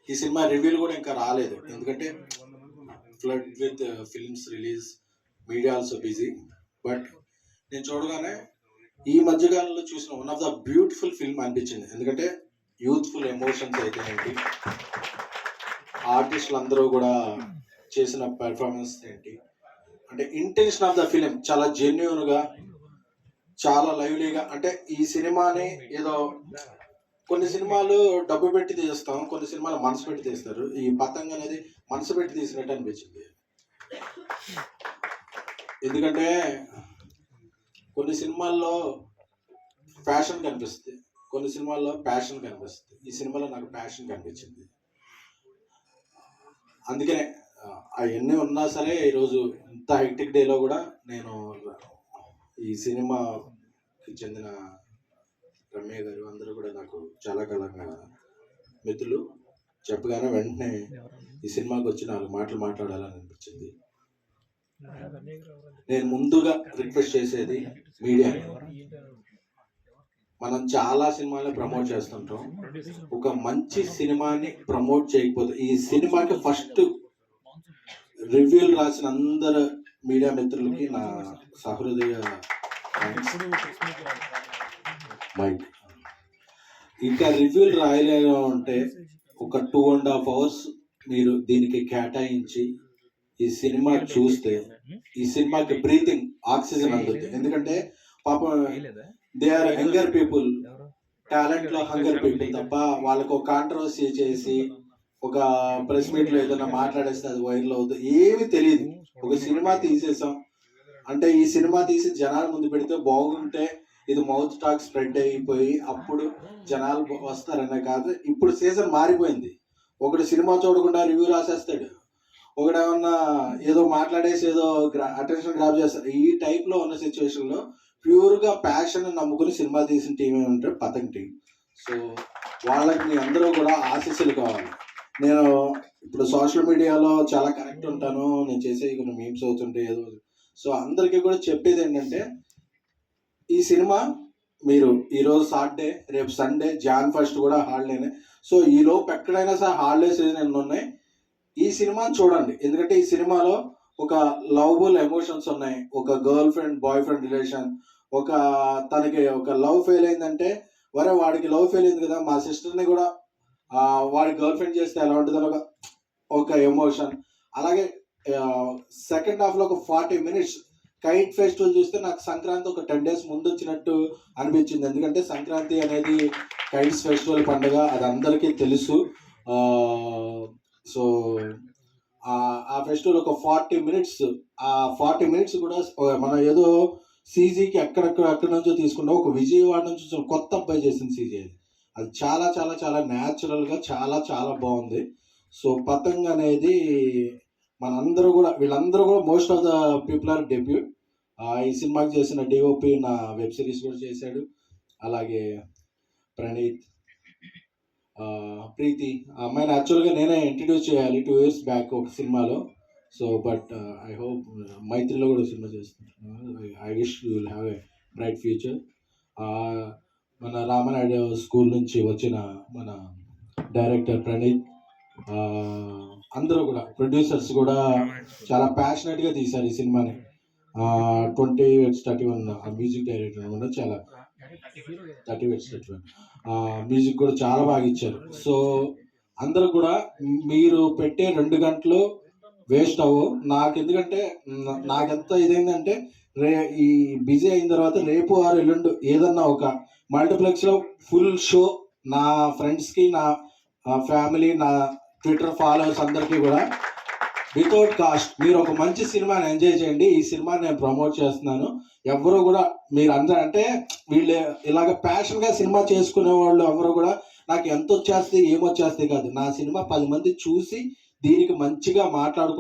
ఈ సినిమా రివ్యూలు కూడా ఇంకా రాలేదు, ఎందుకంటే flood with films release, media also busy. But నేను చూడగానే ఈ మధ్యకాలంలో చూసిన one of the beautiful film అనిపించింది. ఎందుకంటే యూత్ఫుల్ ఎమోషన్స్ అయితే ఏంటి, ఆర్టిస్టులు అందరూ కూడా చేసిన పెర్ఫార్మెన్స్ ఏంటి, అంటే ఇంటెన్షన్ ఆఫ్ ద ఫిలిం చాలా జెన్యున్గా, చాలా లైవ్లీగా. అంటే ఈ సినిమాని ఏదో కొన్ని సినిమాలు డబ్బు పెట్టి తీస్తాం, కొన్ని సినిమాలు మనసు పెట్టి తీస్తారు. ఈ పతంగ్ అనేది మనసు పెట్టి తీసినట్టు అనిపించింది. ఎందుకంటే కొన్ని సినిమాల్లో ఫ్యాషన్ కనిపిస్తుంది, కొన్ని సినిమాల్లో ప్యాషన్ కనిపిస్తుంది. ఈ సినిమాలో నాకు ప్యాషన్ కనిపించింది. అందుకనే అవన్నీ ఉన్నా సరే ఈరోజు ఇంత హెక్టిక్ డేలో కూడా నేను ఈ సినిమాకి చెందిన రమ్య గారు అందరూ కూడా నాకు చాలా కాలంగా మిత్రులు. చెప్పగానే వెంటనే ఈ సినిమాకి వచ్చి 4 మాటలు మాట్లాడాలని అనిపించింది. నేను ముందుగా రిక్వెస్ట్ చేసేది మీడియాని. మనం చాలా సినిమాలు ప్రమోట్ చేస్తుంటాం, ఒక మంచి సినిమాని ప్రమోట్ చేయకపోతే, ఈ సినిమాకి ఫస్ట్ రివ్యూలు రాసిన అందరు మీడియా మిత్రులకి నా సహృదయ మైక్. ఇంకా రివ్యూలు రాయలేను అంటే ఒక 2.5 hours మీరు దీనికి కేటాయించి ఈ సినిమా చూస్తే ఈ సినిమాకి బ్రీతింగ్ ఆక్సిజన్ అందుతుంది. ఎందుకంటే పాపం they are hunger people, talent లో హంగర్ పీపుల్ తప్ప వాళ్ళకు ఒక కాంట్రవర్సీ చేసి ఒక ప్రెస్ మీట్ లో ఏదైనా మాట్లాడేస్తే అది వైరల్ అవుతుంది, ఏమి తెలియదు. ఒక సినిమా తీసేసాం అంటే ఈ సినిమా తీసి జనాల ముందు పెడితే బాగుంటే ఇది మౌత్ టాక్ స్ప్రెడ్ అయిపోయి అప్పుడు జనాలు వస్తారనే కాదు. ఇప్పుడు సీజన్ మారిపోయింది. ఒకటి సినిమా చూడకుండా రివ్యూ రాసేస్తాడు, ఒకటి ఏమన్నా ఏదో మాట్లాడేసి ఏదో అటెన్షన్ గ్రాప్ చేస్తారు. ఈ టైప్ లో ఉన్న సిచ్యువేషన్ లో ప్యూర్గా ప్యాషన్ నమ్ముకుని సినిమా తీసిన టీం ఏమంటారు పతంగ్ టీం. సో వాళ్ళకి మీ అందరూ కూడా ఆశీస్సులు కావాలి. నేను ఇప్పుడు సోషల్ మీడియాలో చాలా కరెక్ట్ ఉంటాను, నేను చేసే కొన్ని మీమ్స్ అవుతుంటే ఏదో. సో అందరికీ కూడా చెప్పేది ఏంటంటే ఈ సినిమా మీరు ఈరోజు సాటర్డే, రేపు సండే, Jan 1 కూడా హాలిడేనే. సో ఈ లోపు ఎక్కడైనా సరే హాలిడేస్ ఏదైనా ఉన్నాయి, ఈ సినిమాని చూడండి. ఎందుకంటే ఈ సినిమాలో ఒక లవబుల్ ఎమోషన్స్ ఉన్నాయి, ఒక girl friend boy friend relation, ఒక తనకి ఒక లవ్ ఫెయిల్ అయిందంటే వరే వాడికి లవ్ ఫెయిల్ అయింది కదా, మా సిస్టర్ని కూడా వాడి గర్ల్ ఫ్రెండ్ చేస్తే ఎలా ఉంటుంది ఒక ఎమోషన్. అలాగే సెకండ్ హాఫ్లో ఒక 40 minutes కైట్ ఫెస్టివల్ చూస్తే నాకు సంక్రాంతి ఒక 10 days ముందు వచ్చినట్టు అనిపించింది. ఎందుకంటే సంక్రాంతి అనేది కైట్స్ ఫెస్టివల్ పండుగ, అది అందరికీ తెలుసు. సో ఆ ఫెస్టివల్ ఒక 40 minutes, ఆ 40 minutes కూడా మనం ఏదో సీజీకి ఎక్కడి నుంచో తీసుకుంటాం, ఒక విజయవాడ నుంచి కొత్త అబ్బాయి చేసిన సీజీ అది చాలా చాలా చాలా న్యాచురల్గా చాలా చాలా బాగుంది. సో పతంగ్ అనేది మనందరూ కూడా, వీళ్ళందరూ కూడా most of the people are debut. ఈ సినిమాకి చేసిన డిఓపి నా వెబ్ సిరీస్ కూడా చేశాడు. అలాగే ప్రణీత్, ప్రీతి, ఆ అమ్మాయిని యాక్చువల్గా నేనే ఇంట్రడ్యూస్ చేయాలి 2 years బ్యాక్ ఒక సినిమాలో. సో బట్ ఐ హోప్ మైత్రిలో కూడా సినిమా చేస్తున్నాను. I wish you will have a bright future. మన రామనాయుడు స్కూల్ నుంచి వచ్చిన మన డైరెక్టర్ ప్రణీత్, అందరూ కూడా ప్రొడ్యూసర్స్ కూడా చాలా ప్యాషనెట్గా తీశారు ఈ సినిమాని. 20/31 మ్యూజిక్ డైరెక్టర్ అనమాట, చాలా 30/31 మ్యూజిక్ కూడా చాలా బాగా ఇచ్చారు. సో అందరూ కూడా మీరు పెట్టే 2 గంటలు వేస్ట్ అవ్వు నాకు. ఎందుకంటే నాకెంత ఇదేంటంటే ఈ బిజీ అయిన తర్వాత రేపు ఆరు ఎల్లుండు ఏదన్నా ఒక మల్టీప్లెక్స్లో ఫుల్ షో నా ఫ్రెండ్స్కి, నా ఫ్యామిలీ, నా ట్విట్టర్ ఫాలోవర్స్ అందరికీ కూడా వితౌట్ కాస్ట్ మీరు ఒక మంచి సినిమాని ఎంజాయ్ చేయండి. ఈ సినిమాని నేను ప్రమోట్ చేస్తున్నాను. ఎవరు కూడా మీరు అందరూ అంటే వీళ్ళు ఇలాగ ప్యాషన్గా సినిమా చేసుకునే వాళ్ళు ఎవరు కూడా నాకు ఎంత వచ్చేస్తే ఏమొచ్చేస్తే కాదు, నా సినిమా 10 మంది చూసి దీనికి మంచిగా మాట్లాడుకుంటారు.